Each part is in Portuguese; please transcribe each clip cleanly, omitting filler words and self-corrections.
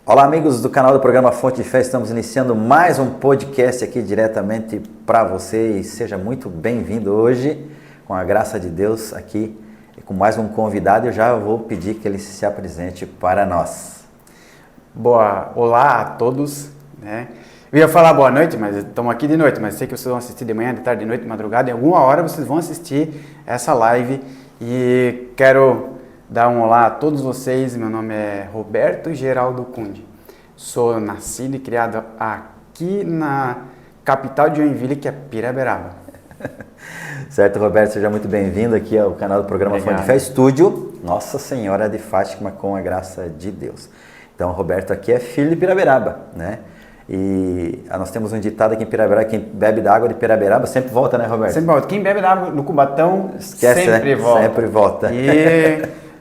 Olá, amigos do canal do programa Fonte de Fé, estamos iniciando mais um podcast aqui diretamente para você e seja muito bem-vindo hoje, com a graça de Deus aqui, com mais um convidado. Eu já vou pedir que ele se apresente para nós. Olá a todos, né? Eu ia falar boa noite, mas estamos aqui de noite, mas sei que vocês vão assistir de manhã, de tarde, de noite, de madrugada, em alguma hora vocês vão assistir essa live e quero dar um olá a todos vocês. Meu nome é Roberto Geraldo Cunde, sou nascido e criado aqui na capital de Joinville, que é Piraberaba. Certo, Roberto, seja muito bem-vindo aqui ao canal do programa Obrigado. Fonte de Fé Estúdio, Nossa Senhora de Fátima, com a graça de Deus. Então, o Roberto aqui é filho de Piraberaba, né? E nós temos um ditado aqui em Piraberaba: quem bebe da água de Piraberaba sempre volta, né, Roberto? Sempre volta. Quem bebe da água no Cubatão Esquece, sempre né? volta. Sempre volta.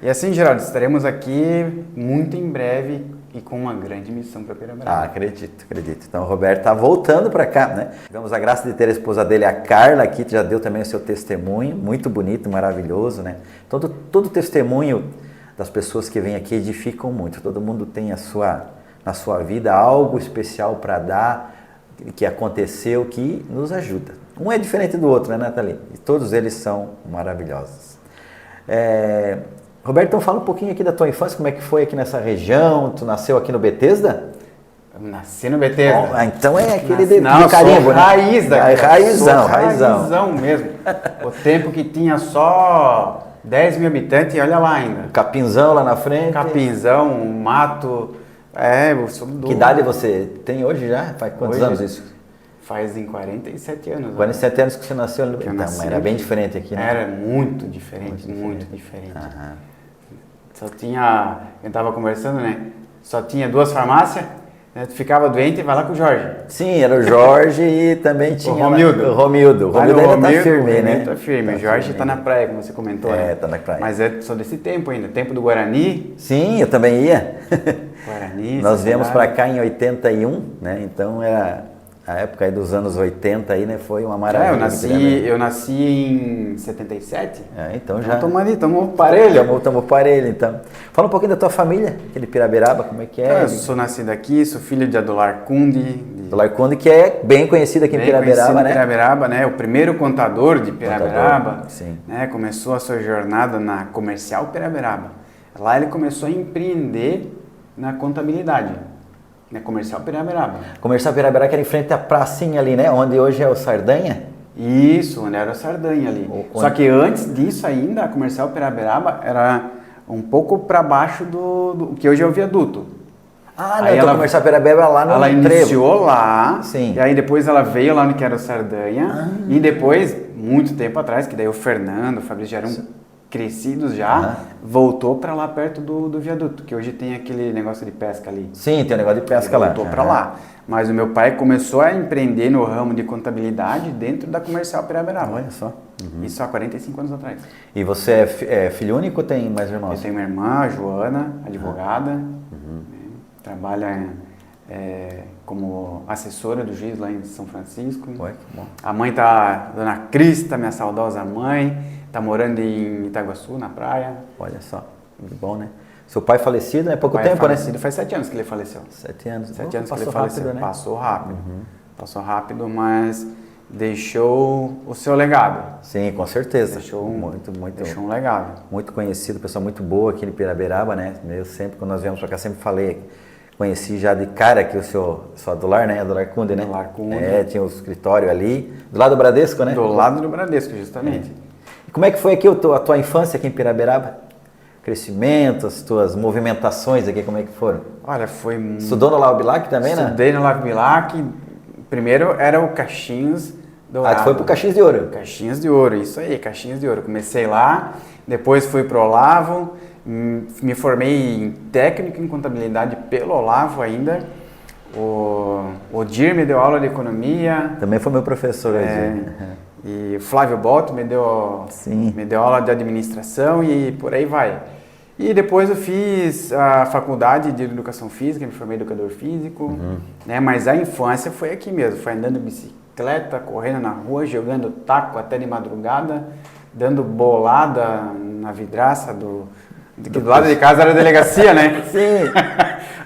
E assim, Geraldo, estaremos aqui muito em breve e com uma grande missão para Piraberaba. Acredito. Então, o Roberto está voltando para cá, né? Tivemos a graça de ter a esposa dele, a Carla, aqui, que já deu também o seu testemunho, muito bonito, maravilhoso, né? Todo testemunho das pessoas que vêm aqui edificam muito. Todo mundo tem na sua vida algo especial para dar, que aconteceu, que nos ajuda. Um é diferente do outro, né, Nathalie? E todos eles são maravilhosos. Roberto, então fala um pouquinho aqui da tua infância, como é que foi aqui nessa região. Tu nasceu aqui no Bethesda? Eu nasci no Bethesda. Então é aquele de Não, carimbo, sou né? raiz daqui. Raizão Mesmo. O tempo que tinha só 10 mil habitantes, e olha lá ainda. Capinzão lá na frente. Capinzão, mato. Eu sou do... Que idade você tem hoje já? Faz quantos Hoje? anos isso? Fazem 47 anos. 47 anos que você nasceu no Bethesda. nasci Era aqui. bem diferente aqui, né? Era muito diferente, muito diferente. Aham. Só tinha, eu estava conversando, né? Só tinha 2 farmácias, né? Tu ficava doente e vai lá com o Jorge. Sim, era o Jorge e também tinha Romildo. O Romildo. O Romildo ainda tá firme, né? Tá firme. O Jorge está na praia, como você comentou, né? Tá na praia. Mas é só desse tempo ainda, tempo do Guarani. Sim, eu também ia. Guarani, Nós viemos para cidade. cá em 81, né? Então era a época aí dos anos 80 aí, né? Foi uma maravilha. Eu nasci em 77. Então já. Estamos parelho. Estamos parelho, então. Fala um pouquinho da tua família, aqui de Piraberaba, como é que é? Eu sou nascido aqui, sou filho de Adolar Cunde. Adolar Cunde, que é bem conhecido aqui em Piraberaba, né? Piraberaba, né? O primeiro contador de Piraberaba, sim. né? Começou a sua jornada na Comercial Piraberaba. Lá ele começou a empreender na contabilidade, na Comercial Piraberaba. Comercial Piraberaba, que era em frente à pracinha ali, né? Onde hoje é o Sardanha. Isso, onde era o Sardanha ali. Só que antes disso ainda, a Comercial Piraberaba era um pouco para baixo do que hoje é o viaduto. Não, então a Comercial Piraberaba lá no Ela Trevo. iniciou lá, Sim. E aí depois ela veio lá no que era o Sardanha, e depois, muito tempo atrás, que daí o Fernando, o Fabrício já eram crescidos já, voltou para lá perto do viaduto, que hoje tem aquele negócio de pesca ali. Sim, tem um negócio de pesca lá. Voltou para lá. Mas o meu pai começou a empreender no ramo de contabilidade dentro da Comercial Piraberaba. Olha só. Isso há 45 anos atrás. E você é filho único ou tem mais irmãos? Eu tenho uma irmã, a Joana, advogada, trabalha como assessora do juiz lá em São Francisco. Ué, que bom. A mãe tá, Dona Crista, minha saudosa mãe, tá morando em Itaguaçu, na praia. Olha só, que bom, né? Seu pai falecido, né? Pouco Pai tempo, falecido, né? faz 7 anos que ele faleceu. 7 anos. 7 anos que ele Passou faleceu. rápido, né? Passou rápido. Passou rápido, mas deixou o seu legado. Sim, com certeza. Deixou Muito um legado. muito conhecido, pessoa muito boa aqui em Piraberaba, né? Eu sempre, quando nós viemos para cá, sempre falei, conheci já de cara aqui o seu Adolar, né? Adolar Cunde, né? Adolar Cunde. Tinha o escritório ali, do lado do Bradesco, né? Do lado do Bradesco, justamente. E como é que foi aqui a tua infância aqui em Piraberaba? Crescimento, as tuas movimentações aqui, como é que foram? Olha, foi... Estudou no Lau Bilac também, né? Estudei no Lago Bilac. Primeiro era o Caixinhos Dourado. Tu foi pro Caxias de Ouro. Caixinhos de Ouro, isso aí, Caixinhos de Ouro. Comecei lá, depois fui pro Olavo, me formei em técnico em contabilidade pelo Olavo ainda. O Dir me deu aula de economia. Também foi meu professor hoje. E o Flávio Boto me deu aula de administração e por aí vai. E depois eu fiz a faculdade de educação física, me formei educador físico, né? Mas a infância foi aqui mesmo, foi andando de bicicleta, correndo na rua, jogando taco até de madrugada, dando bolada na vidraça do lado de casa era a delegacia, né? Sim.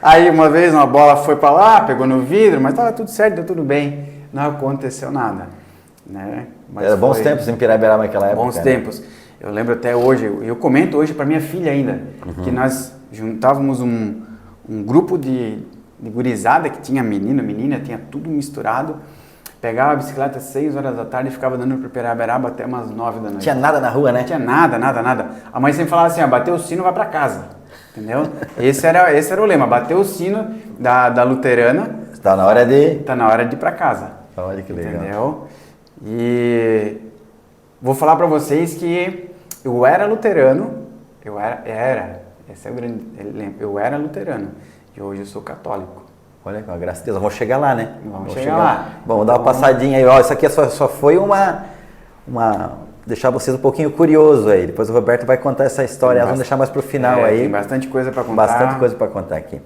Aí uma vez uma bola foi para lá, pegou no vidro, mas estava tudo certo, deu tudo bem. Não aconteceu nada, né? Mas Era bons tempos em Piraberaba naquela época. Bons tempos. Eu lembro até hoje, eu comento hoje para minha filha ainda, que nós juntávamos um grupo de gurizada que tinha menino, menina, tinha tudo misturado. Pegava a bicicleta às 6 horas da tarde e ficava dando para Piraberaba até umas 9 da noite. Tinha nada na rua, né? Não tinha nada. A mãe sempre falava assim, ó, bateu o sino, vai para casa. Entendeu? Esse era o lema, bateu o sino da luterana. Está na hora de... Tá na hora de ir para casa. Olha que legal. Entendeu? E vou falar para vocês que eu era luterano, esse é o grande, eu era luterano e hoje eu sou católico. Olha, graças a Deus, vamos chegar lá, né? Vamos chegar lá. Bom, vamos dar uma passadinha aí. Ó, isso aqui só foi deixar vocês um pouquinho curioso aí. Depois o Roberto vai contar essa história. Vamos deixar mais pro final aí. Tem bastante coisa para contar. Bastante coisa para contar aqui.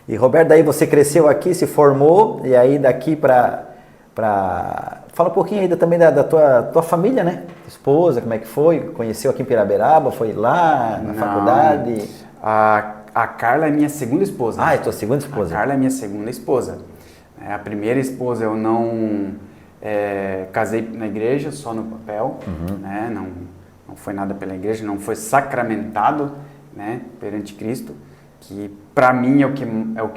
E Roberto, daí você cresceu aqui, se formou, e aí daqui para fala um pouquinho ainda também da tua família, né? Esposa, como é que foi? Conheceu aqui em Piraberaba? Foi lá na faculdade? A Carla é minha segunda esposa. Ah, é tua segunda esposa. A Carla é minha segunda esposa. A primeira esposa eu não casei na igreja, só no papel, né? Não foi nada pela igreja, não foi sacramentado, né? Perante Cristo, que para mim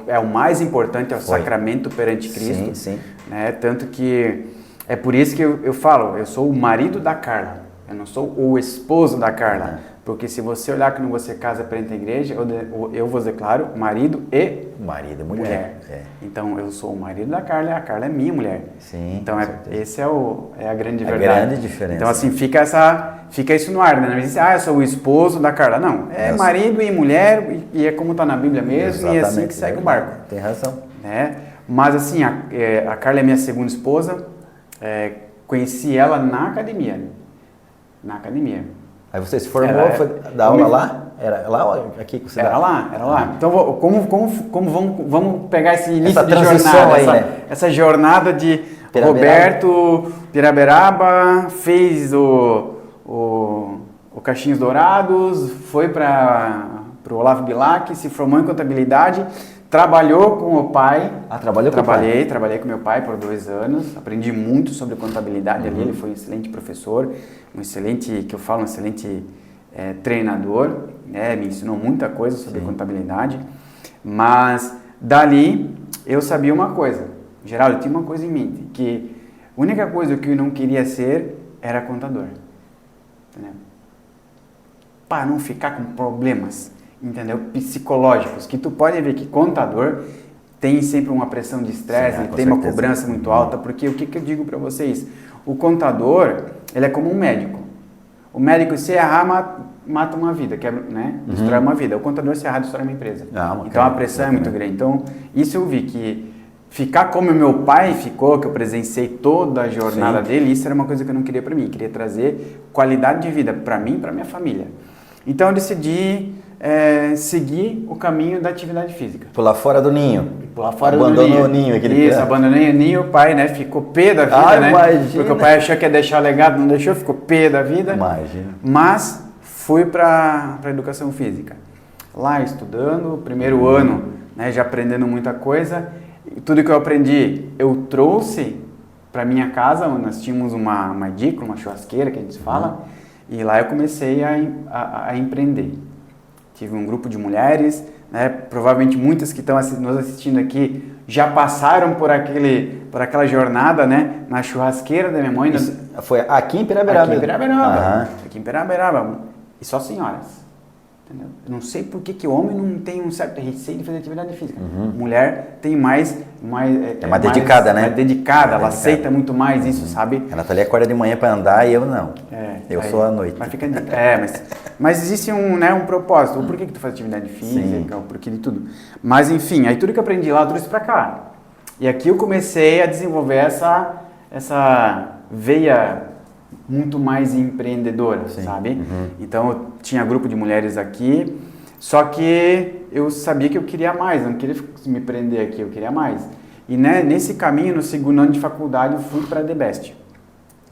é o mais importante, é o sacramento perante Cristo. Sim. Né? Tanto que é por isso que eu falo, eu sou o marido da Carla, eu não sou o esposo da Carla. Porque se você olhar quando você casa perante a igreja, eu vos declaro marido e mulher. Então eu sou o marido da Carla e a Carla é minha mulher. Sim, então esse é a grande verdade. A grande diferença. Então assim, fica isso no ar, né? Não existe, eu sou o esposo da Carla. Não, marido e mulher e é como está na Bíblia mesmo. Exatamente, e é assim que segue o barco. Tem razão. Né? Mas assim, a Carla é minha segunda esposa, conheci ela na academia. Aí você se formou, foi dar aula lá? Era lá ou aqui que você Era lá. Então, vamos pegar esse início essa de jornada, aí, essa jornada de Roberto Piraberaba, fez o Caixinhos Dourados, foi para o Olavo Bilac, se formou em contabilidade, trabalhou com o pai. Trabalhei com meu pai por 2 anos, aprendi muito sobre contabilidade ali, ele foi um excelente professor, um excelente treinador, né? Me ensinou muita coisa sobre contabilidade, mas dali eu sabia uma coisa, Geraldo, eu tinha uma coisa em mente, que a única coisa que eu não queria ser era contador, entendeu? Para não ficar com problemas, entendeu? Psicológicos, que tu pode ver que contador tem sempre uma pressão de estresse, tem uma cobrança muito alta, porque o que eu digo para vocês? O contador, ele é como um médico. O médico, se errar, mata uma vida, né? Destrói uma vida. O contador, se errar, destrói uma empresa. Então a pressão é muito grande. Então, isso eu vi que ficar como meu pai ficou, que eu presenciei toda a jornada dele, isso era uma coisa que eu não queria para mim. Eu queria trazer qualidade de vida para mim e para minha família. Então eu decidi seguir o caminho da atividade física. Pular fora do ninho. Abandonou o ninho. Isso, abandonei o ninho, o pai, né, ficou pé da vida, né? Imagina. Porque o pai achou que ia deixar legado, não deixou, ficou pé da vida. Imagina. Mas fui para a educação física. Lá estudando, primeiro ano, né, já aprendendo muita coisa. E tudo que eu aprendi, eu trouxe para minha casa, onde nós tínhamos uma edícula, uma churrasqueira, que a gente fala. E lá eu comecei a empreender. Tive um grupo de mulheres, né? Provavelmente muitas que estão nos assistindo aqui já passaram por aquela jornada, né? Na churrasqueira da minha mãe. Foi aqui em Piraberaba? Aqui em Piraberaba. E só senhoras. Entendeu? Eu não sei por que o homem não tem um certo receio de fazer atividade física. Mulher tem mais dedicada, né? Mais dedicada, ela aceita muito mais isso, sabe? A Natalia acorda de manhã para andar e eu não. Eu sou à noite. Mas fica mas existe um propósito. Por que tu faz atividade física, o porquê de tudo. Mas enfim, aí tudo que eu aprendi lá eu trouxe para cá. E aqui eu comecei a desenvolver essa veia muito mais empreendedora, sabe? Então eu tinha grupo de mulheres aqui, só que eu sabia que eu queria mais, eu não queria me prender aqui, eu queria mais. E né, nesse caminho, no segundo ano de faculdade, eu fui para a The Best,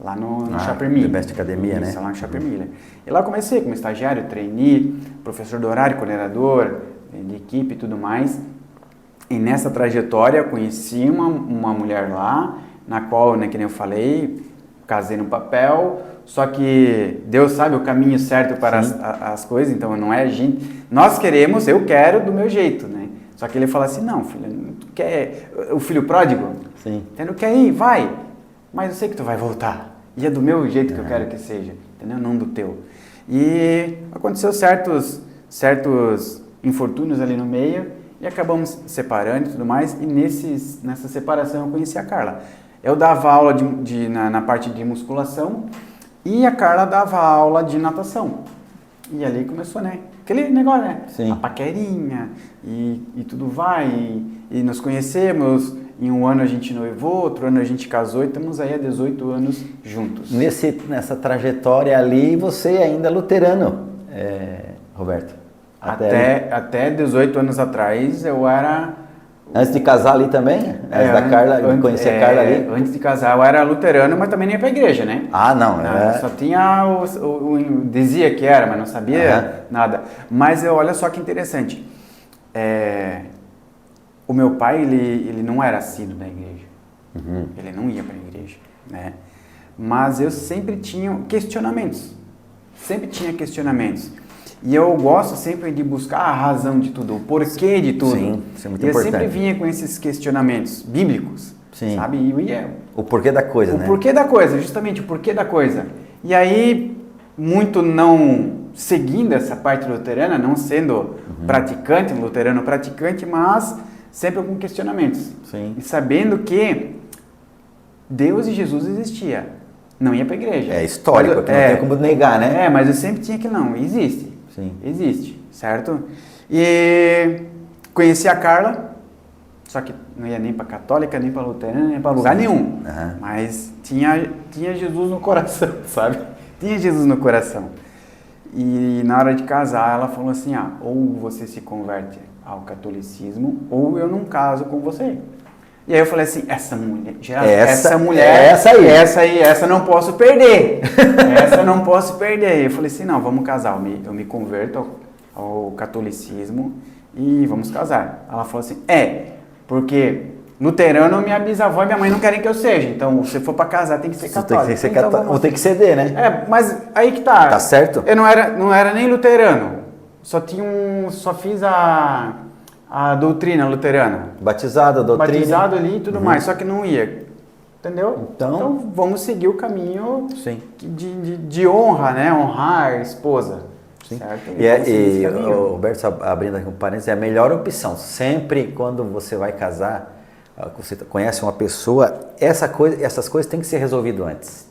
lá no Shopper Miller. The Best Academia, né? Lá no Shopper Miller. E lá eu comecei como estagiário, trainee, professor do horário, coordenador de equipe e tudo mais. E nessa trajetória eu conheci uma mulher lá, na qual, né, que nem eu falei, casei no papel, só que Deus sabe o caminho certo para as coisas, então não é a gente... Nós queremos, eu quero do meu jeito, né? Só que ele fala assim, não, filha, tu quer... O filho pródigo? Sim. Você não quer ir? Vai! Mas eu sei que tu vai voltar. E é do meu jeito que eu quero que seja, entendeu? Não do teu. E aconteceu certos infortúnios ali no meio e acabamos separando e tudo mais. E nessa separação eu conheci a Carla. Eu dava aula na parte de musculação e a Carla dava aula de natação. E ali começou, né? Aquele negócio, né? Sim. A paquerinha e tudo vai. E nos conhecemos. Em um ano a gente noivou, outro ano a gente casou e estamos aí há 18 anos juntos. Nessa trajetória ali, você ainda é luterano, Roberto? Até 18 anos atrás eu era... Antes de casar ali também? Antes da Carla, conhecer a Carla ali? Antes de casar eu era luterano, mas também nem ia pra igreja, né? Ah, não. Só tinha dizia que era, mas não sabia nada. Mas olha só que interessante. O meu pai, ele não era assíduo da igreja. Ele não ia para a igreja, né? Mas eu sempre tinha questionamentos. Sempre tinha questionamentos. E eu gosto sempre de buscar a razão de tudo, o porquê de tudo. Sim, isso é muito e eu importante. sempre vinha com esses questionamentos bíblicos, Sim. sabe? E eu ia... O porquê da coisa, né? O porquê da coisa, justamente o porquê da coisa. E aí, muito não seguindo essa parte luterana, não sendo praticante, luterano praticante, mas... sempre com questionamentos. Sim. E sabendo que Deus e Jesus existia. Não ia para a igreja. É histórico, não tem como negar, né? Mas eu sempre tinha que não, existe. Sim. Existe, certo? E conheci a Carla, só que não ia nem para católica, nem para luterana, nem para lugar nenhum. Mas tinha Jesus no coração, sabe? Tinha Jesus no coração. E na hora de casar, ela falou assim, ou você se converte ao catolicismo, ou eu não caso com você. E aí eu falei assim, essa não posso perder. Essa eu não posso perder. E eu falei assim, não, vamos casar. Eu me converto ao catolicismo e vamos casar. Ela falou assim, porque luterano, minha bisavó e minha mãe não querem que eu seja. Então, se for para casar, tem que ser católico. Tem que ceder, né? Mas aí que tá. Tá certo? Eu não era nem luterano. Só fiz a doutrina luterana. Batizado, a doutrina. Batizado ali e tudo mais, só que não ia. Entendeu? Então vamos seguir o caminho de honra, né? Honrar a esposa. Sim. Certo? E o Roberto, abrindo aqui um parênteses, é a melhor opção. Sempre quando você vai casar, você conhece uma pessoa, essas coisas têm que ser resolvidas antes.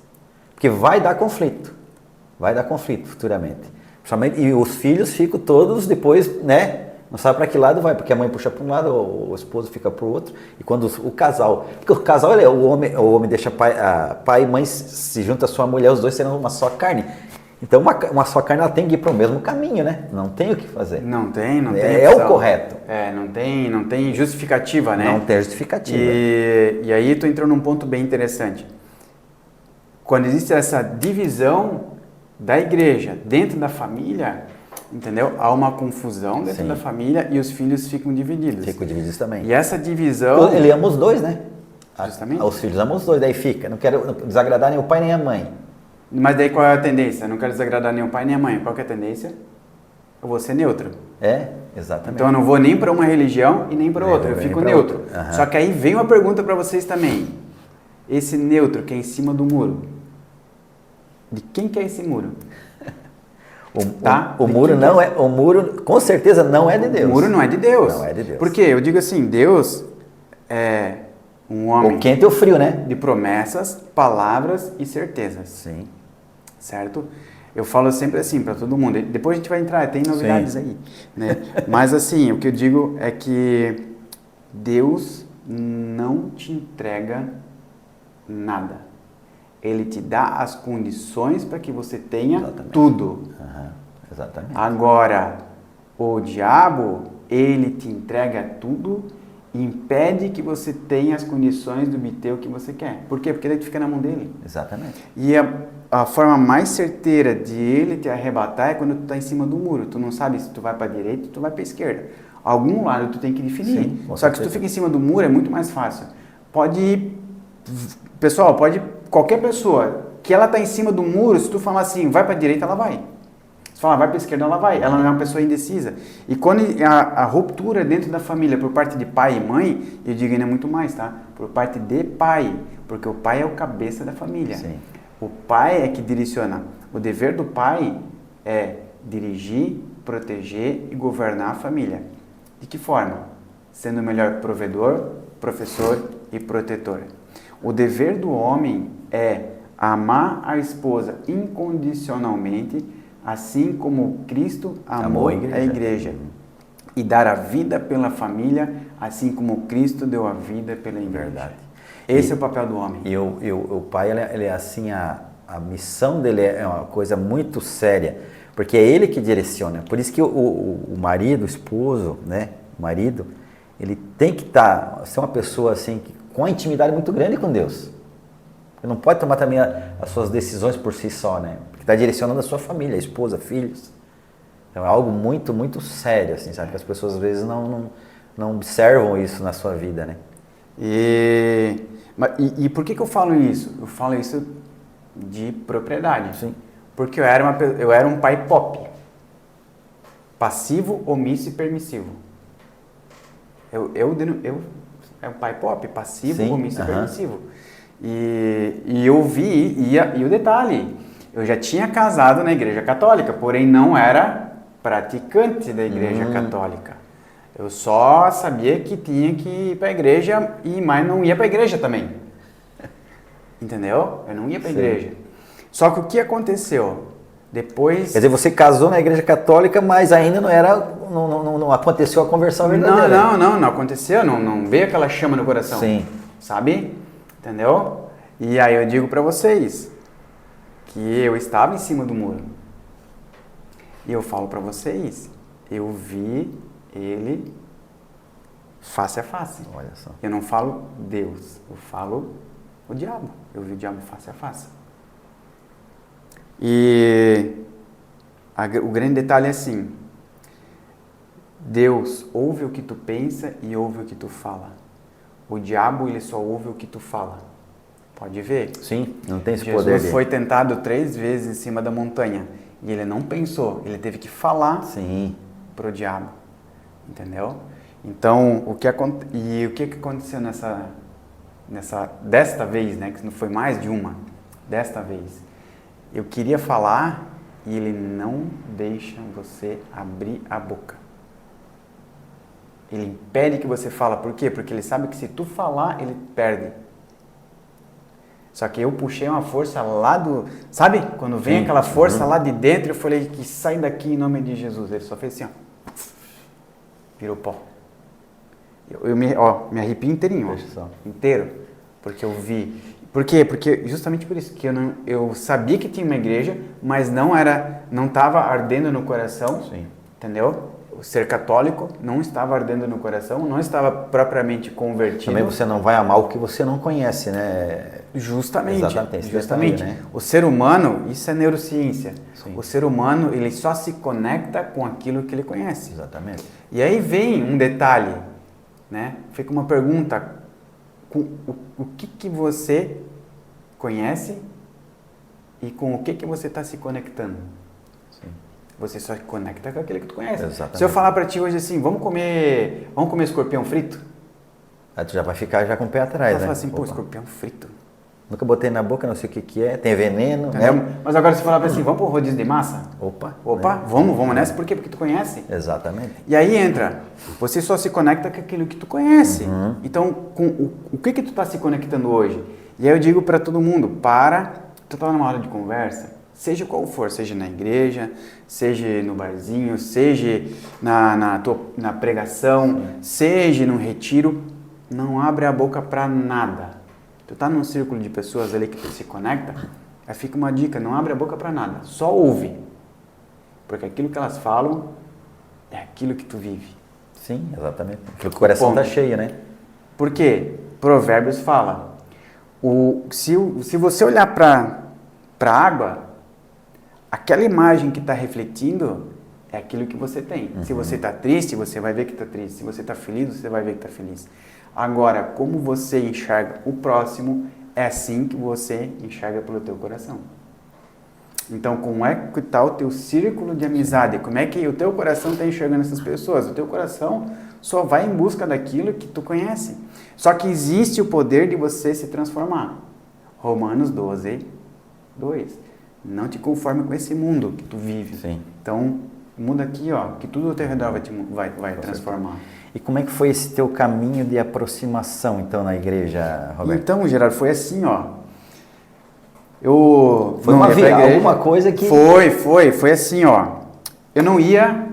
Porque vai dar conflito. Vai dar conflito futuramente. E os filhos ficam todos depois, né? Não sabe para que lado vai, porque a mãe puxa para um lado, o esposo fica para o outro. E quando o casal... Porque o casal, o homem deixa pai e mãe se junta a sua mulher, os dois serão uma só carne. Então, uma só carne, ela tem que ir para o mesmo caminho, né? Não tem o que fazer. Não tem. É o correto. Não tem justificativa, né? Não tem justificativa. E aí tu entrou num ponto bem interessante. Quando existe essa divisão da igreja dentro da família, entendeu? Há uma confusão dentro da família e os filhos ficam divididos. Ficam divididos também. E essa divisão... Ele ama os dois, né? Justamente. Os filhos amam os dois, daí fica. Não quero desagradar nem o pai nem a mãe. Mas daí qual é a tendência? Não quero desagradar nem o pai nem a mãe. Qual que é a tendência? Eu vou ser neutro. Exatamente. Então eu não vou nem para uma religião e nem para outra. Eu fico neutro. Só que aí vem uma pergunta para vocês também. Esse neutro que é em cima do muro, de quem que é esse muro? O muro não é, o muro com certeza não é de Deus. O muro não é de Deus. Não é de Deus. Porque eu digo assim, Deus é um homem o quente e o frio, né? de promessas, palavras e certezas. Sim. Certo? Eu falo sempre assim para todo mundo. Depois a gente vai entrar, tem novidades aí, né? Mas assim, o que eu digo é que Deus não te entrega nada. Ele te dá as condições para que você tenha tudo. Exatamente. Agora, o diabo, ele te entrega tudo e impede que você tenha as condições de obter o que você quer. Por quê? Porque ele fica na mão dele. Exatamente. E a forma mais certeira de ele te arrebatar é quando tu está em cima do muro. Tu não sabe se tu vai para a direita ou tu vai para a esquerda. Algum lado tu tem que definir. Sim, com Só que se tu fica em cima do muro é muito mais fácil. Pessoal, qualquer pessoa que ela tá em cima do muro, se tu falar assim, vai para a direita, ela vai. Se falar, vai para a esquerda, ela vai. Ela não é uma pessoa indecisa. E quando a ruptura dentro da família por parte de pai e mãe, eu digo ainda muito mais, tá? Por parte de pai, porque o pai é o cabeça da família. Sim. O pai é que direciona. O dever do pai é dirigir, proteger e governar a família. De que forma? Sendo o melhor provedor, professor e protetor. O dever do homem é amar a esposa incondicionalmente, assim como Cristo amou a igreja. E dar a vida pela família, assim como Cristo deu a vida pela igreja. Verdade. Esse é o papel do homem. E o pai, ele é assim, a missão dele é uma coisa muito séria, porque é ele que direciona. Por isso que o marido, o esposo, né, o marido, ele tem que ser uma pessoa assim, com uma intimidade muito grande com Deus. Ele não pode tomar também as suas decisões por si só, né? Porque está direcionando a sua família, a esposa, filhos. Então é algo muito, muito sério, assim, sabe? Que as pessoas às vezes não observam isso na sua vida, né? E por que eu falo isso? Eu falo isso de propriedade. Sim. Porque eu era um pai pop. Passivo, omisso e permissivo. Eu é um pai pop, passivo, Sim, omisso e permissivo. E eu vi, e o detalhe, eu já tinha casado na igreja católica, porém não era praticante da igreja católica. Eu só sabia que tinha que ir para a igreja, mas não ia para a igreja também. Entendeu? Eu não ia para a igreja. Só que o que aconteceu? Depois... Quer dizer, você casou na igreja católica, mas ainda não aconteceu a conversão verdadeira. Não aconteceu, não veio aquela chama no coração. Sim. Sabe? Entendeu? E aí eu digo para vocês que eu estava em cima do muro. E eu falo para vocês, eu vi ele face a face. Olha só. Eu não falo Deus, eu falo o diabo. Eu vi o diabo face a face. E o grande detalhe é assim: Deus ouve o que tu pensa e ouve o que tu fala. O diabo, ele só ouve o que tu fala. Pode ver? Sim, não tem esse Jesus poder dele. foi tentado 3 vezes em cima da montanha e ele não pensou, ele teve que falar pro diabo. Entendeu? Então, o que aconteceu desta vez, né, que não foi mais de uma, desta vez, eu queria falar e ele não deixa você abrir a boca. Ele impede que você fala. Por quê? Porque ele sabe que se tu falar, ele perde. Só que eu puxei uma força lá do... Sabe? Quando vem aquela força lá de dentro, eu falei que sai daqui em nome de Jesus. Ele só fez assim, ó. Virou pó. Eu me arrepio inteirinho, ó, inteiro. Porque eu vi. Por quê? Porque justamente por isso que eu sabia que tinha uma igreja, mas não estava ardendo no coração. Sim. Entendeu? O ser católico não estava ardendo no coração, não estava propriamente convertido. Também você não vai amar o que você não conhece, né? Justamente. Exatamente. Justamente. Detalhe, né? O ser humano, isso é neurociência. Sim. O ser humano, ele só se conecta com aquilo que ele conhece. Exatamente. E aí vem um detalhe, né? Fica uma pergunta: o que você conhece e com o que você está se conectando? Sim. Você só se conecta com aquilo que tu conhece. Exatamente. Se eu falar para ti hoje assim, vamos comer escorpião frito? Aí tu já vai ficar já com o pé atrás, Vai né? falar assim, pô, Opa. escorpião frito. Nunca botei na boca, não sei o que é, tem veneno, Entendeu? né? Mas agora se falar para assim, vamos pro rodízio de massa? Opa. Né? Vamos nessa, por quê? Porque tu conhece. Exatamente. E aí entra, você só se conecta com aquilo que tu conhece. Então, com o que tu está se conectando hoje? E aí eu digo para todo mundo, tu tá numa hora de conversa, seja qual for, seja na igreja, seja no barzinho, seja na pregação, seja num retiro, não abre a boca para nada. Tu tá num círculo de pessoas ali que tu se conecta, aí fica uma dica, não abre a boca para nada, só ouve. Porque aquilo que elas falam é aquilo que tu vive. Sim, exatamente. Porque o coração está cheio, né? Por quê? Provérbios fala, se você olhar para a água, aquela imagem que está refletindo é aquilo que você tem. Se você está triste, você vai ver que está triste. Se você está feliz, você vai ver que está feliz. Agora, como você enxerga o próximo, é assim que você enxerga pelo teu coração. Então, como é que está o teu círculo de amizade? Como é que o teu coração está enxergando essas pessoas? O teu coração só vai em busca daquilo que tu conhece. Só que existe o poder de você se transformar. Romanos 12, 2. Não te conforme com esse mundo que tu vive. Sim. Então, muda aqui, ó, que tudo ao teu redor vai transformar. E como é que foi esse teu caminho de aproximação, então, na igreja, Roberto? Então, Gerardo, foi assim, ó. Foi alguma coisa que... Foi assim, ó. Eu não ia,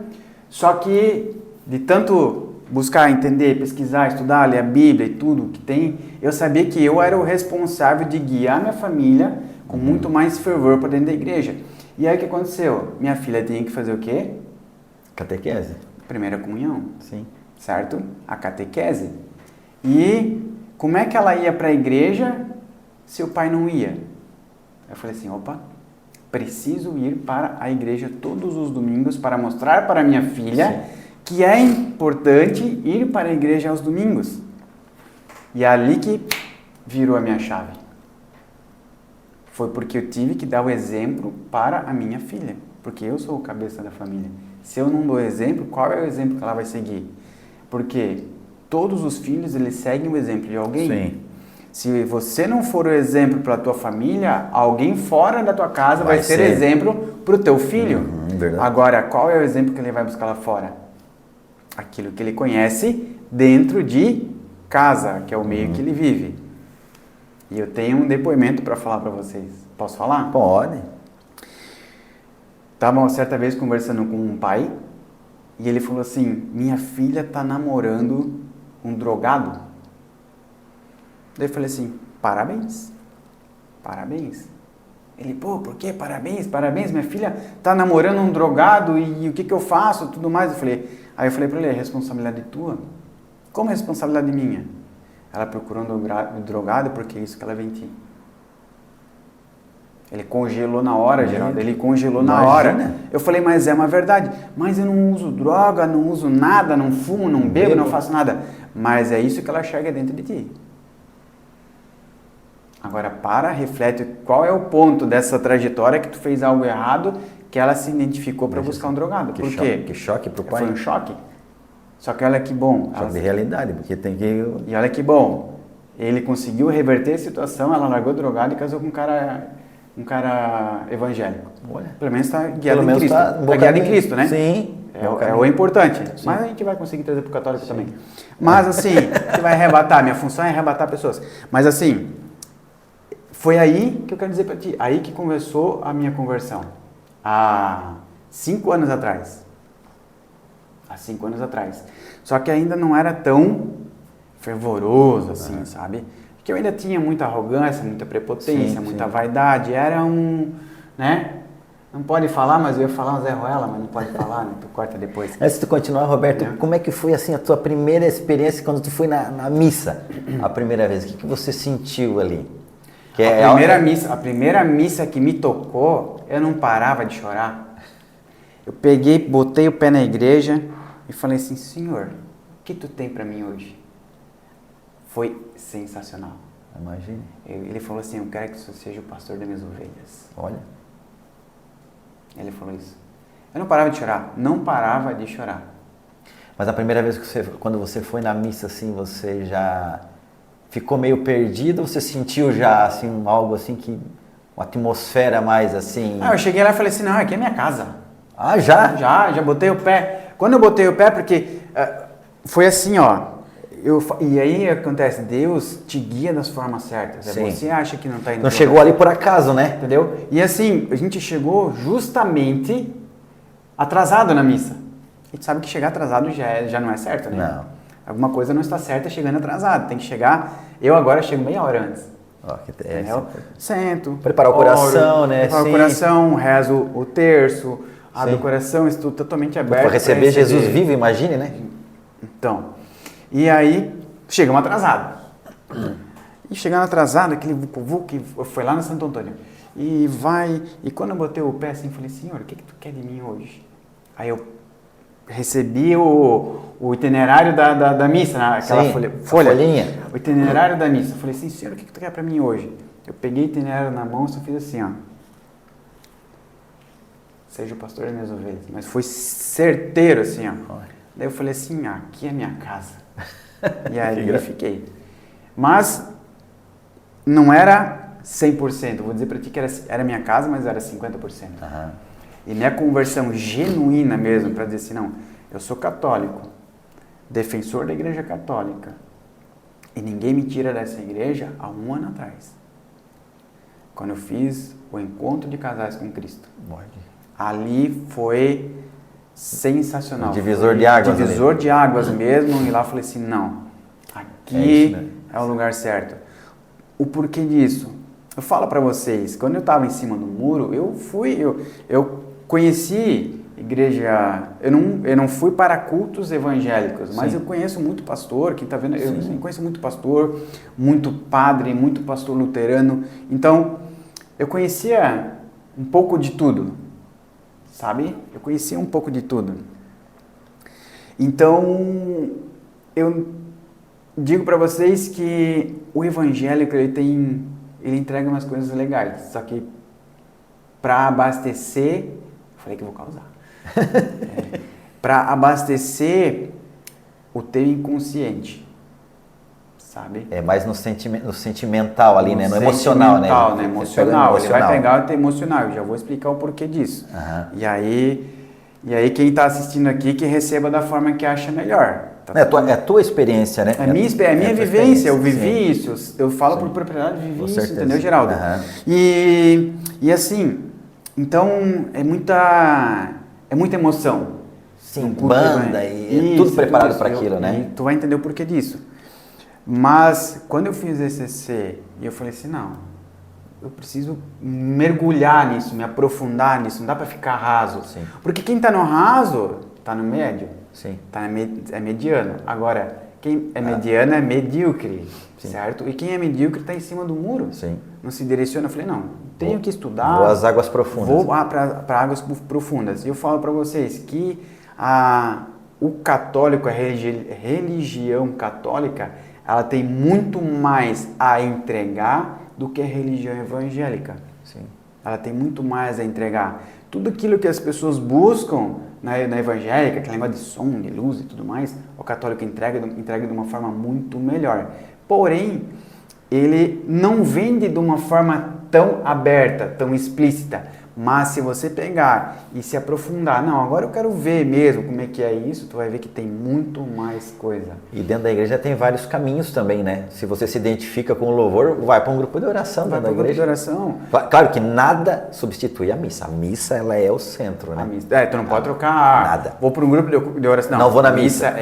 só que de tanto buscar, entender, pesquisar, estudar, ler a Bíblia e tudo que tem, eu sabia que eu era o responsável de guiar minha família com muito mais fervor para dentro da igreja. E aí o que aconteceu? Minha filha tinha que fazer o quê? Catequese. Primeira comunhão. Sim. Certo? A catequese. E como é que ela ia para a igreja se o pai não ia? Eu falei assim, opa, preciso ir para a igreja todos os domingos para mostrar para minha filha Sim. que é importante ir para a igreja aos domingos. E é ali que virou a minha chave. Foi porque eu tive que dar o exemplo para a minha filha, porque eu sou o cabeça da família. Se eu não dou exemplo, qual é o exemplo que ela vai seguir? Porque todos os filhos, eles seguem o exemplo de alguém. Sim. Se você não for o exemplo para a tua família, alguém fora da tua casa vai ser exemplo para o teu filho. Verdade. Agora, qual é o exemplo que ele vai buscar lá fora? Aquilo que ele conhece dentro de casa, que é o meio que ele vive. E eu tenho um depoimento para falar para vocês. Posso falar? Pode. Estava uma certa vez conversando com um pai e ele falou assim, minha filha está namorando um drogado. Daí eu falei assim, parabéns, parabéns. Ele, pô, por quê? Parabéns, parabéns, minha filha tá namorando um drogado e o que que eu faço, tudo mais. Aí eu falei para ele, é responsabilidade tua? Como é responsabilidade minha? Ela procurou um drogado porque é isso que ela vem em ti. Ele congelou na hora, Geraldo, ele congelou na hora. Eu falei, mas é uma verdade. Mas eu não uso droga, não uso nada, não fumo, não bebo, não faço nada. Mas é isso que ela enxerga dentro de ti. Agora reflete qual é o ponto dessa trajetória que tu fez algo errado que ela se identificou para buscar um drogado. Por quê? Que choque pro pai. Foi um choque. Só que olha que bom. Choque de realidade, porque tem que... E olha que bom. Ele conseguiu reverter a situação, ela largou drogado e casou com um cara evangélico. Olha. Pelo menos está guiado em Cristo. Está guiado em Cristo, né? Sim. É o importante. Sim. Mas a gente vai conseguir trazer para o católico também. Mas assim, a gente vai arrebatar. Minha função é arrebatar pessoas. Mas assim... Foi aí que eu quero dizer para ti, aí que começou a minha conversão. Há 5 anos atrás. Há 5 anos atrás. Só que ainda não era tão fervoroso assim, sabe? Porque eu ainda tinha muita arrogância, muita prepotência, muita vaidade. Era né? Não pode falar, mas eu ia falar um Zé Ruela, mas não pode falar, né? Tu corta depois. Antes de tu continuar, Roberto, como é que foi assim a tua primeira experiência quando tu foi na missa? A primeira vez, o que você sentiu ali? A primeira missa que me tocou, eu não parava de chorar. Eu botei o pé na igreja e falei assim, Senhor, o que tu tem para mim hoje? Foi sensacional. Imagine. Ele falou assim, eu quero que você seja o pastor das minhas ovelhas. Olha. Ele falou isso. Eu não parava de chorar, não parava de chorar. Mas a primeira vez quando você foi na missa, assim, você já... ficou meio perdido ou você sentiu já assim, algo assim que... uma atmosfera mais assim... Eu cheguei lá e falei assim, não, aqui é minha casa. Ah, já? Já botei o pé. Quando eu botei o pé, porque foi assim, ó. E aí acontece, Deus te guia das formas certas. Sim. Você acha que não está indo... Não chegou ali por acaso, né? Entendeu? E assim, a gente chegou justamente atrasado na missa. A gente sabe que chegar atrasado já não é certo, né? Não. Alguma coisa não está certa chegando atrasado. Tem que chegar... Eu agora chego meia hora antes. Sento. Preparar o coração, né? Preparar o coração, rezo o terço, abro o coração, estou totalmente aberto. Para receber Jesus vivo, imagine, né? Então, e aí chegamos atrasados. E chegando atrasado, aquele vucu foi lá no Santo Antônio. E quando eu botei o pé assim, falei, Senhor, o que tu quer de mim hoje? Aí eu recebi o itinerário da missa, aquela folhinha. O itinerário da missa. Eu falei assim, Senhor, o que tu quer para mim hoje? Eu peguei o itinerário na mão e só fiz assim, ó. Seja o pastor das minhas ovelhas. Mas foi certeiro, assim, ó. Daí eu falei assim, aqui é minha casa. E aí eu fiquei. Mas não era 100%. Vou dizer para ti que era minha casa, mas era 50%. Uhum. E minha conversão genuína mesmo, para dizer assim, não, eu sou católico, defensor da igreja católica, e ninguém me tira dessa igreja há 1 ano atrás. Quando eu fiz o encontro de casais com Cristo. Ali foi sensacional. Um divisor de águas. Divisor de águas mesmo. E lá eu falei assim, não, aqui é o lugar certo. O porquê disso? Eu falo para vocês, quando eu estava em cima do muro, eu conheci igreja, eu não fui para cultos evangélicos, mas eu conheço muito pastor, quem está vendo, eu conheço muito pastor, muito padre, muito pastor luterano, então eu conhecia um pouco de tudo, sabe? Eu conhecia um pouco de tudo. Então, eu digo para vocês que o evangélico, ele entrega umas coisas legais, só que para abastecer, eu falei que eu vou causar, para abastecer o teu inconsciente, sabe? É mais no sentimental ali, né? No emocional, né? No emocional, ele vai pegar o teu emocional, eu já vou explicar o porquê disso. Uhum. E aí quem está assistindo aqui, que receba da forma que acha melhor. É a tua experiência, né? É a minha vivência, eu vivi isso, eu falo por propriedade, vivi isso, entendeu, Geraldo? Uhum. E assim, então é muita emoção. Sim, banda e tudo preparado para aquilo, né? E tu vai entender o porquê disso. Mas quando eu fiz ECC, eu falei assim, não, eu preciso mergulhar nisso, me aprofundar nisso, não dá para ficar raso. Sim. Porque quem está no raso, está no médio. Sim. É mediano. Agora, quem é mediano é medíocre, certo? E quem é medíocre está em cima do muro. Sim. Não se direciona. Eu falei, não, tenho que estudar. Vou às águas profundas. Vou para águas profundas. E eu falo para vocês que o católico, a religião católica, ela tem muito mais a entregar do que a religião evangélica. Sim. Ela tem muito mais a entregar. Tudo aquilo que as pessoas buscam na evangélica, aquele negócio de som, de luz e tudo mais, o católico entrega de uma forma muito melhor. Porém, ele não vende de uma forma tão aberta, tão explícita. Mas se você pegar e se aprofundar, não, agora eu quero ver mesmo como é que é isso, tu vai ver que tem muito mais coisa. E dentro da igreja tem vários caminhos também, né? Se você se identifica com o louvor, vai para um grupo de oração dentro da igreja. Grupo de oração. Claro que nada substitui a missa. A missa, ela é o centro, né? A missa. Tu não pode trocar. Nada. Vou para um grupo de oração. Não vou na missa.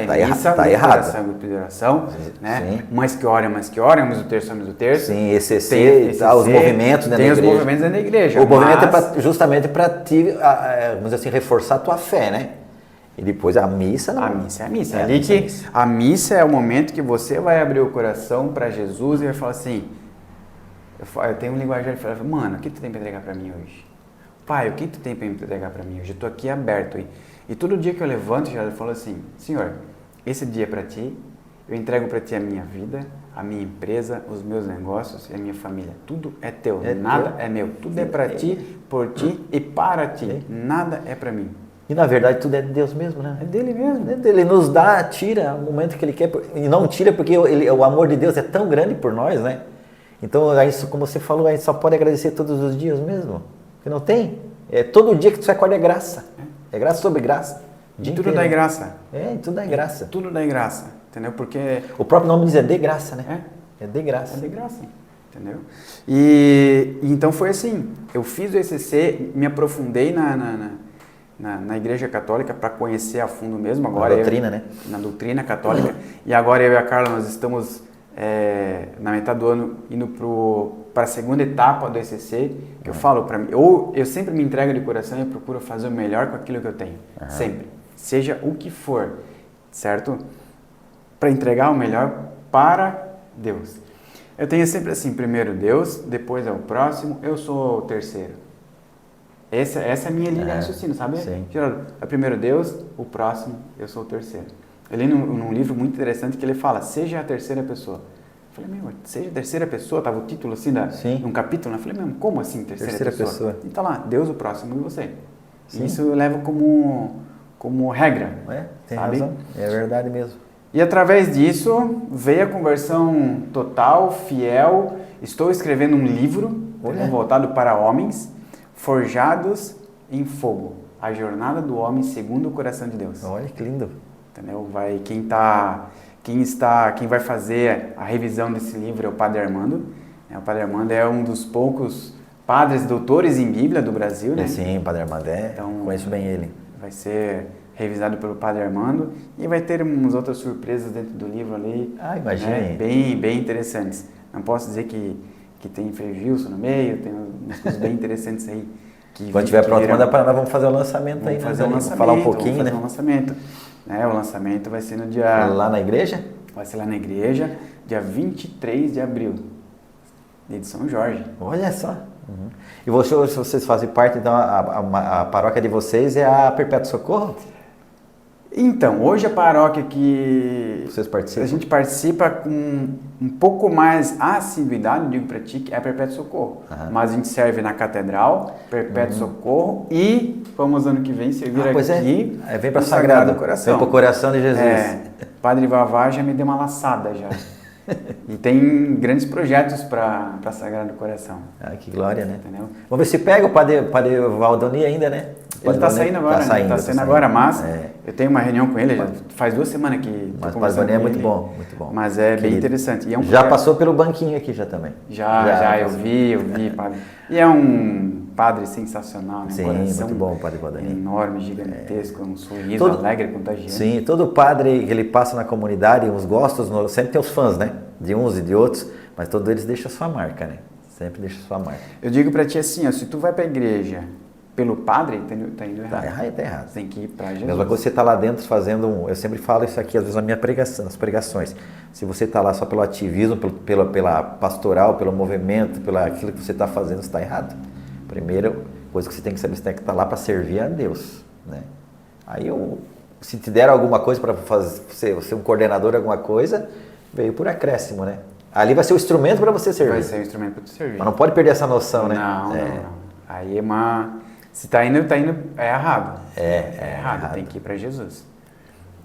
Tá errado. Oração, grupo de oração, né? Mães que oram, homens do terço. Sim, ECC, os movimentos dentro da igreja. Tem os movimentos dentro da igreja. O movimento é justamente para ti, vamos dizer assim, reforçar a tua fé, né? E depois a missa não. A missa é a missa. A missa é o momento que você vai abrir o coração para Jesus e vai falar assim, eu tenho um linguajar que fala, mano, o que tu tem para entregar para mim hoje? Pai, o que tu tem para entregar para mim hoje? Eu estou aqui aberto. E todo dia que eu levanto, eu falo assim, Senhor, esse dia é para ti, eu entrego para ti a minha vida, a minha empresa, os meus negócios e a minha família. Tudo é teu, nada é meu. Tudo é para ti, por ti e para ti. Nada é para mim. E na verdade tudo é de Deus mesmo, né? É dele mesmo. Ele nos dá, tira o momento que ele quer, e não tira porque o amor de Deus é tão grande por nós, né? Então, como você falou, a gente só pode agradecer todos os dias mesmo. Porque não tem. Todo dia que tu acorda é graça. É graça sobre graça. E tudo dá graça. Tudo dá graça. Tudo dá graça. Entendeu? Porque o próprio nome diz de graça, né? É de graça. É de graça. Entendeu? E então foi assim. Eu fiz o ECC, me aprofundei na Igreja Católica para conhecer a fundo mesmo. Agora na doutrina, né? Na doutrina católica. E agora eu e a Carla, nós estamos na metade do ano indo para a segunda etapa do ECC. Que eu falo para mim, eu sempre me entrego de coração e procuro fazer o melhor com aquilo que eu tenho. Sempre. Seja o que for. Certo? Para entregar o melhor para Deus. Eu tenho sempre assim, primeiro Deus, depois é o próximo, eu sou o terceiro. Essa é a minha linha de raciocínio, sabe? Sim. Geraldo, é primeiro Deus, o próximo, eu sou o terceiro. Eu li num livro muito interessante que ele fala, seja a terceira pessoa. Eu falei, meu, seja a terceira pessoa, tava o título assim, num capítulo, né? Eu falei, meu, como assim terceira pessoa? E tá lá, Deus, o próximo e você. Sim. Isso eu levo como regra, Tem sabe? razão, é verdade mesmo. E através disso, veio a conversão total, fiel. Estou escrevendo um livro voltado para homens, forjados em fogo. A jornada do homem segundo o coração de Deus. Olha que lindo. Entendeu? Quem vai fazer a revisão desse livro é o Padre Armando. O Padre Armando é um dos poucos padres doutores em Bíblia do Brasil, né? Sim, o Padre Armando então, conheço bem ele. Vai ser revisado pelo Padre Armando e vai ter umas outras surpresas dentro do livro ali. Imagine. Né? Bem interessantes. Não posso dizer que tem Frei Gilson no meio, tem umas coisas bem interessantes aí. Quando tiver pronto, manda para nós, vamos fazer o lançamento aí. Vamos falar um pouquinho, vamos fazer um lançamento. O lançamento vai ser no dia... Lá na igreja? Vai ser lá na igreja, dia 23 de abril, de São Jorge. Olha só. E vocês fazem parte, então, a paróquia de vocês é a Perpétuo Socorro? Então, hoje a paróquia que vocês participam? A gente participa com um pouco mais assiduidade, digo para ti, que é a Perpétuo Socorro. Mas a gente serve na Catedral, Perpétuo Socorro e vamos ano que vem servir aqui. Vem para o Sagrado Coração. Vem para o coração de Jesus. Padre Vavá já me deu uma laçada já. E tem grandes projetos para Sagrado Coração. Que glória, né? Entendeu? Vamos ver se pega o Padre Valdoni ainda, né? Ele está saindo agora, está saindo agora, mas eu tenho uma reunião com ele, já faz 2 semanas que mas o Padre Valdoni é muito bom, muito bom. Mas é bem interessante. E é já passou pelo banquinho aqui já também. Já eu vi, padre. E é um padre sensacional, né? Sim, muito bom o Padre Valdoni. Enorme, gigantesco, um sorriso alegre, contagiante. Sim, todo padre que ele passa na comunidade, uns gostam, sempre tem os fãs, né? De uns e de outros, mas todos eles deixam a sua marca, né? Sempre deixa a sua marca. Eu digo pra ti assim, se tu vai pra igreja pelo padre, tá indo errado. Tá errado. Tem que ir pra Jesus. Mesmo que você tá lá dentro fazendo eu sempre falo isso aqui, às vezes nas pregações. Se você tá lá só pelo ativismo, pela pastoral, pelo movimento, pelo aquilo que você tá fazendo, você está errado. Primeira coisa que você tem que saber, você tem que estar lá para servir a Deus, né? Aí se te der alguma coisa para fazer, você um coordenador, alguma coisa, veio por acréscimo, né? Ali vai ser o instrumento para você servir. Vai ser o instrumento para você servir. Mas não pode perder essa noção, né? Não. Aí é se tá indo, é errado. É errado. Tem que ir para Jesus.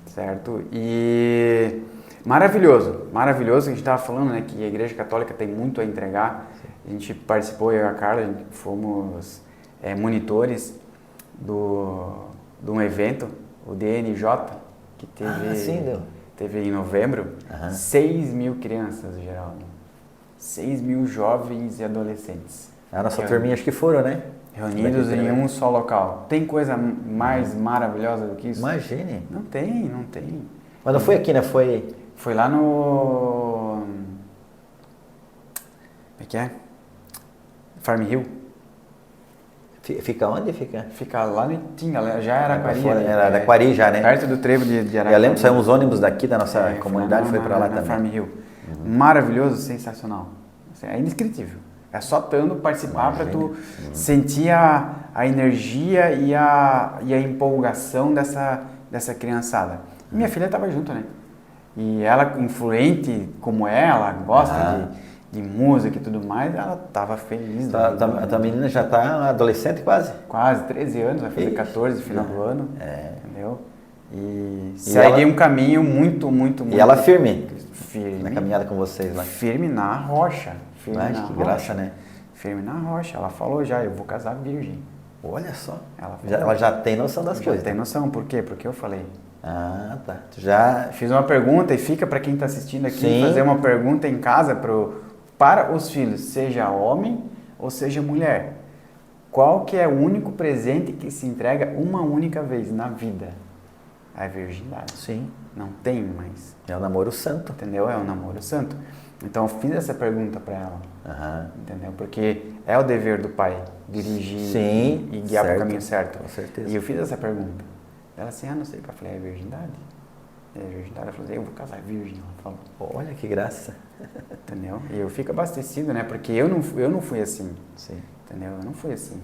Certo? E maravilhoso que a gente estava falando, né? Que a Igreja Católica tem muito a entregar. Sim. A gente participou, eu e a Carla, fomos monitores de um evento, o DNJ, que teve em novembro, 6 mil crianças, Geraldo. 6 mil jovens e adolescentes. A nossa turminha acho que foram, né? Reunidos em um só local. Tem coisa mais maravilhosa do que isso? Imagine. Não tem. Mas não foi aqui, né? Foi lá no... Como é que é? Farm Hill. Fica onde? Fica lá no Itinga, já era Araquari. Era Araquari já, né? Perto do trevo de Araquari. Eu lembro que saiu uns ônibus daqui da nossa comunidade, foi para lá também. Farm Hill. Maravilhoso, sensacional. É indescritível. É só tanto participar para tu sentir a energia e a empolgação dessa criançada. Minha filha estava junto, né? E ela, influente como ela gosta de música e tudo mais, ela estava feliz. A tua menina já está adolescente quase? Quase, 13 anos, vai fazer 14 no final do ano. Entendeu? E segue um caminho muito. E ela firme firme na caminhada com vocês lá? Firme na rocha. Que graça, né? Firme na rocha. Ela falou já, eu vou casar virgem. Olha só. Ela já tem noção das coisas. Já tem noção. Por quê? Porque eu falei. Tá. Tu já fiz uma pergunta e fica para quem está assistindo aqui fazer uma pergunta em casa para os filhos, seja homem ou seja mulher. Qual que é o único presente que se entrega uma única vez na vida? É a virgindade. Sim. Não tem mais. É o namoro santo. Entendeu? É o namoro santo. Então eu fiz essa pergunta para ela. Entendeu? Porque é o dever do pai dirigir e guiar para o caminho certo. Com certeza. E eu fiz essa pergunta. Ela assim, não sei. Eu falei, é virgindade? É virgindade? Ela falou assim, eu vou casar virgem. Ela falou. Olha que graça. Entendeu? E eu fico abastecido, né? Porque eu não fui assim. Sim. Entendeu? Eu não fui assim.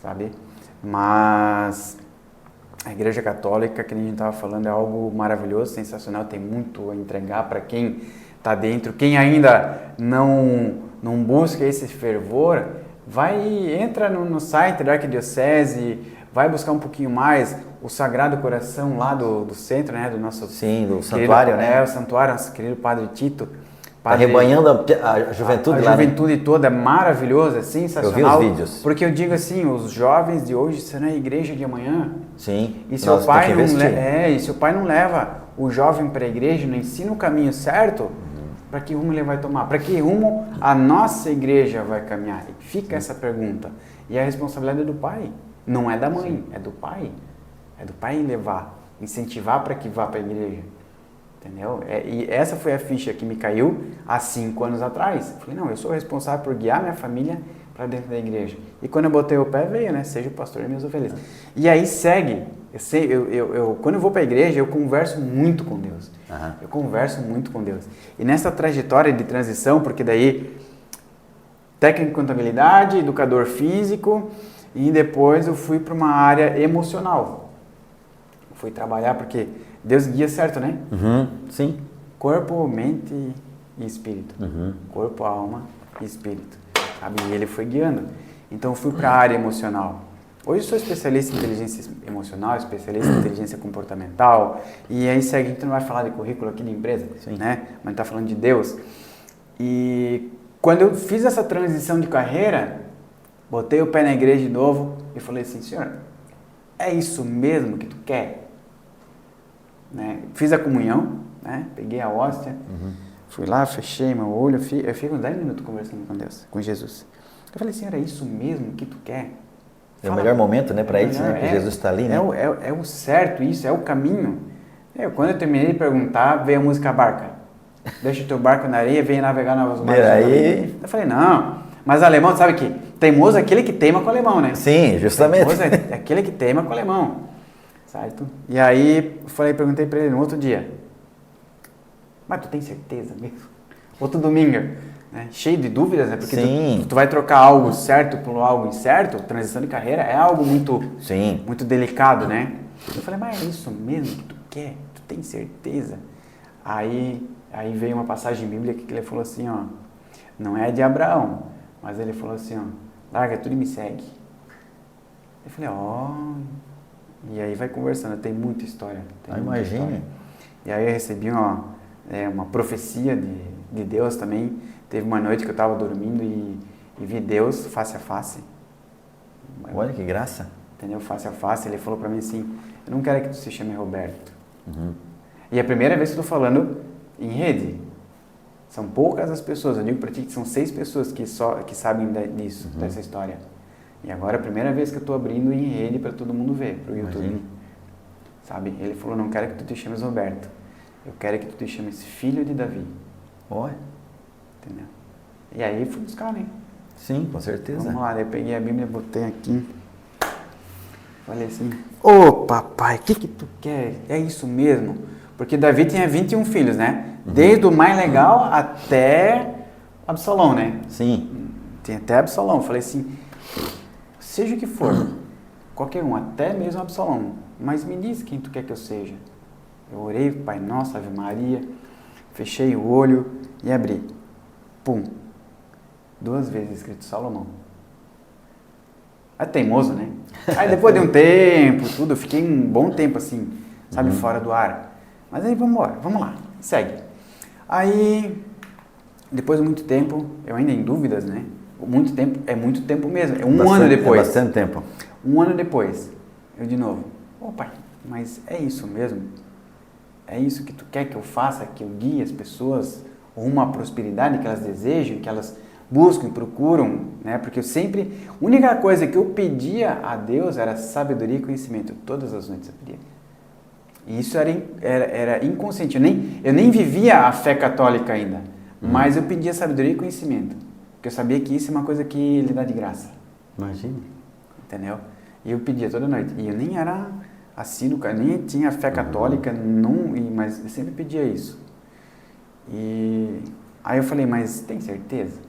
sabe? Mas a Igreja Católica, que a gente estava falando, é algo maravilhoso, sensacional, tem muito a entregar para quem está dentro. Quem ainda não busca esse fervor, entra no site da Arquidiocese, vai buscar um pouquinho mais o Sagrado Coração lá do centro, né, do nosso... Sim, do santuário, né? O santuário, nosso querido Padre Tito. Tá rebanhando a juventude lá, a juventude toda, é maravilhosa, é sensacional. Eu vi os vídeos. Porque eu digo assim, os jovens de hoje serão a igreja de amanhã. Sim, E se o pai não leva o jovem para a igreja, não ensina o caminho certo, para que rumo ele vai tomar? Para que rumo a nossa igreja vai caminhar? E fica essa pergunta. E a responsabilidade é do pai, não é da mãe, é do pai. É do pai levar, incentivar para que vá para a igreja. Entendeu? E essa foi a ficha que me caiu há 5 anos atrás. Eu falei, não, eu sou responsável por guiar minha família para dentro da igreja. E quando eu botei o pé, veio, né? Seja o pastor e minhas ovelhas. E aí segue. Quando eu vou para a igreja, eu converso muito com Deus. Uhum. Eu converso muito com Deus. E nessa trajetória de transição, porque daí técnico em contabilidade, educador físico, e depois eu fui para uma área emocional. Fui trabalhar porque Deus guia certo, né? Sim. Corpo, mente e espírito. Uhum. Corpo, alma e espírito. Sabe? E ele foi guiando. Então eu fui para a área emocional. Hoje eu sou especialista em inteligência emocional, especialista em inteligência comportamental. E aí segue, a gente não vai falar de currículo aqui de empresa, sim, né? Mas a gente está falando de Deus. E quando eu fiz essa transição de carreira, botei o pé na igreja de novo e falei assim, Senhor, é isso mesmo que tu quer? Né? Fiz a comunhão, né? Peguei a hóstia, fui lá, fechei meu olho, eu fiquei uns 10 minutos conversando com Deus, com Jesus. Eu falei, Senhor, é isso mesmo que tu quer? É o melhor momento, né, para isso, né? Porque Jesus está ali, né? É o certo isso, é o caminho. Quando eu terminei de perguntar, veio a música Barca. Deixa o teu barco na areia, vem navegar nas mares. Eu falei, não, mas alemão, sabe que teimoso é aquele que teima com o alemão, né? Sim, justamente. Teimoso é aquele que teima com o alemão. Certo? E aí, perguntei para ele no outro dia, mas tu tem certeza mesmo? Outro domingo, né? Cheio de dúvidas, né? Porque tu vai trocar algo certo por algo incerto, transição de carreira é algo muito delicado, né? Eu falei, mas é isso mesmo que tu quer? Tu tem certeza? Aí veio uma passagem bíblica que ele falou assim, ó, não é de Abraão, mas ele falou assim, ó, larga tudo e me segue. Eu falei, e aí vai conversando, tem muita história. Imagine. E aí eu recebi uma profecia de Deus também. Teve uma noite que eu estava dormindo e vi Deus face a face. Olha que graça. Entendeu? Face a face. Ele falou para mim assim, eu não quero que tu se chame Roberto. E é a primeira vez que eu estou falando em rede. São poucas as pessoas. Eu digo para ti que são 6 pessoas que sabem disso, dessa história. E agora é a primeira vez que eu estou abrindo em rede para todo mundo ver, para o YouTube. Imagina. Sabe? Ele falou, não quero que tu te chames Roberto. Eu quero que tu te chames filho de Davi. Olha. Entendeu? E aí fui buscar, né? Sim, com certeza. Vamos lá, daí eu peguei a Bíblia, botei aqui. Falei assim, ô papai, o que tu quer? É isso mesmo? Porque Davi tinha 21 filhos, né? Desde o mais legal até Absalão, né? Sim. Tem até Absalão. Falei assim, seja o que for, qualquer um, até mesmo Absalão, mas me diz quem tu quer que eu seja. Eu orei, Pai Nosso, Ave Maria, fechei o olho e abri. Pum. 2 vezes escrito Salomão. É teimoso, né? Aí depois de um tempo, eu fiquei um bom tempo assim, sabe, fora do ar. Mas aí vamos embora, vamos lá, segue. Aí, depois de muito tempo, eu ainda em dúvidas, né? Muito tempo, é muito tempo mesmo, é um ano depois. É bastante tempo. Um ano depois, eu de novo, pai, mas é isso mesmo? É isso que tu quer que eu faça, que eu guie as pessoas rumo à prosperidade que elas desejam, que elas buscam, procuram, né? Porque a única coisa que eu pedia a Deus era sabedoria e conhecimento. Todas as noites eu pedia. E isso era inconsciente. Eu nem vivia a fé católica ainda, mas eu pedia sabedoria e conhecimento. Porque eu sabia que isso é uma coisa que Ele dá de graça. Imagina. Entendeu? E eu pedia toda noite. E eu nem era assíduo, nem tinha fé católica, mas eu sempre pedia isso. E aí eu falei, mas tem certeza?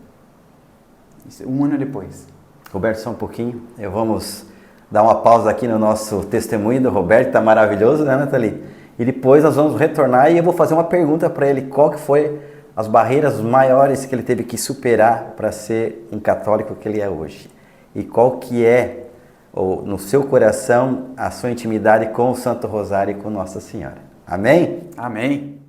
Isso, um ano depois. Roberto, só um pouquinho. Vamos dar uma pausa aqui no nosso testemunho do Roberto, tá maravilhoso, né, Nathalie? E depois nós vamos retornar e eu vou fazer uma pergunta para ele, qual que foi as barreiras maiores que ele teve que superar para ser um católico que ele é hoje? E qual que é, ou, no seu coração, a sua intimidade com o Santo Rosário e com Nossa Senhora? Amém? Amém.